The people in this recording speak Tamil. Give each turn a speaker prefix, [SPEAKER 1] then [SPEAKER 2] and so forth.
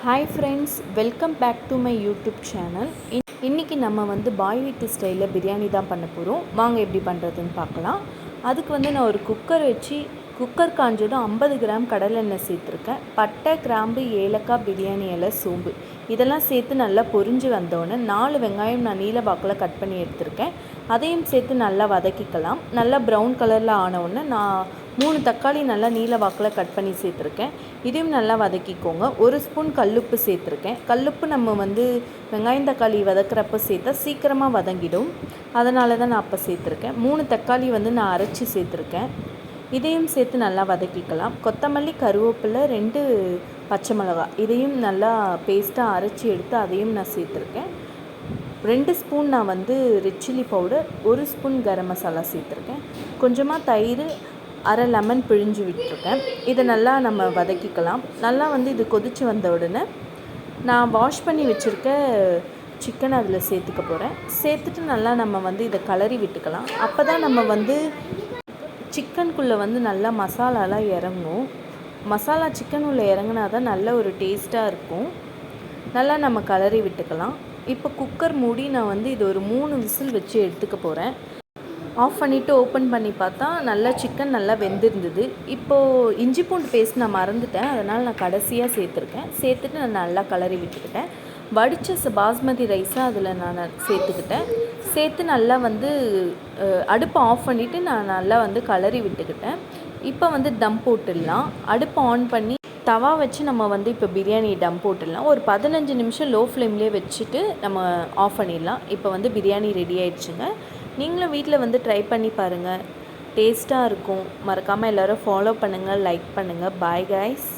[SPEAKER 1] Hi friends, welcome back to my YouTube channel. இன்றைக்கி நம்ம வந்து பாய் வீட்டு ஸ்டைலில் பிரியாணி தான் பண்ண போகிறோம். வாங்க எப்படி பண்ணுறதுன்னு பார்க்கலாம். அதுக்கு வந்து நான் ஒரு குக்கர் வச்சு குக்கர் காஞ்சதும் 50 கிராம் கடலெண்ணெய் சேர்த்துருக்கேன். பட்டை, கிராம்பு, ஏலக்காய், பிரியாணி இலை, சோம்பு இதெல்லாம் சேர்த்து நல்லா பொரிஞ்சு வந்தோடனே 4 வெங்காயம் நான் நீல வாக்கில் கட் பண்ணி எடுத்திருக்கேன். அதையும் சேர்த்து நல்லா வதக்கிக்கலாம். நல்லா ப்ரௌன் கலரில் ஆனவுடனே நான் 3 தக்காளி நல்லா நீல வாக்கில் கட் பண்ணி சேர்த்துருக்கேன். இதையும் நல்லா வதக்கிக்கோங்க. 1 ஸ்பூன் கல்லுப்பு சேர்த்துருக்கேன். கல்லுப்பு நம்ம வந்து வெங்காயம் தக்காளி வதக்கிறப்ப சேர்த்தா சீக்கிரமாக வதங்கிடும். அதனால தான் நான் அப்போ சேர்த்துருக்கேன். 3 தக்காளி வந்து நான் அரைச்சி சேர்த்துருக்கேன். இதையும் சேர்த்து நல்லா வதக்கிக்கலாம். கொத்தமல்லி, கருவேப்பிலை, 2 பச்சை மிளகாய் இதையும் நல்லா பேஸ்ட்டாக அரைச்சி எடுத்து அதையும் நான் சேர்த்துருக்கேன். 2 ஸ்பூன் நான் வந்து red chilli powder, 1 spoon garam masala சேர்த்துருக்கேன். கொஞ்சமாக தயிர், அரை லெமன் பிழிஞ்சு விட்டுருக்கேன். இதை நல்லா நம்ம வதக்கிக்கலாம். நல்லா வந்து இது கொதித்து வந்த உடனே நான் வாஷ் பண்ணி வச்சுருக்க சிக்கன் அதில் சேர்த்துக்க போகிறேன். சேர்த்துட்டு நல்லா நம்ம வந்து இதை கலரி விட்டுக்கலாம். அப்போ தான் நம்ம வந்து சிக்கனுக்குள்ளே வந்து நல்லா மசாலாலாம் இறங்கும். மசாலா சிக்கன் உள்ளே இறங்கினா தான் நல்ல ஒரு டேஸ்ட்டாக இருக்கும். நல்லா நம்ம கலரி விட்டுக்கலாம். இப்போ குக்கர் மூடி நான் வந்து இது ஒரு 3 விசில் வச்சு எடுத்துக்க போகிறேன். ஆஃப் பண்ணிவிட்டு ஓப்பன் பண்ணி பார்த்தா நல்லா சிக்கன் நல்லா வெந்திருந்தது. இப்போது இஞ்சி பூண்டு பேஸ்ட் நான் மறந்துட்டேன், அதனால் நான் கடைசியாக சேர்த்துருக்கேன். சேர்த்துட்டு நான் நல்லா கலரி விட்டுக்கிட்டேன். வடித்த பாஸ்மதி ரைஸை அதில் நான் சேர்த்துக்கிட்டேன். சேர்த்து நல்லா வந்து அடுப்பை ஆஃப் பண்ணிவிட்டு நான் நல்லா வந்து கலரி விட்டுக்கிட்டேன். இப்போ வந்து தம் போட்டுடலாம். அடுப்பை ஆன் பண்ணி தவா வச்சு நம்ம வந்து இப்போ பிரியாணி டம் போட்டுடலாம். ஒரு 15 நிமிஷம் லோ ஃப்ளேம்லேயே வச்சுட்டு நம்ம ஆஃப் பண்ணிடலாம். இப்போ வந்து பிரியாணி ரெடி ஆயிடுச்சுங்க. நீங்களும் வீட்டில் வந்து ட்ரை பண்ணி பாருங்கள். டேஸ்ட்டாக இருக்கும். மறக்காமல் எல்லோரும் ஃபாலோ பண்ணுங்கள், லைக் பண்ணுங்கள். Bye guys.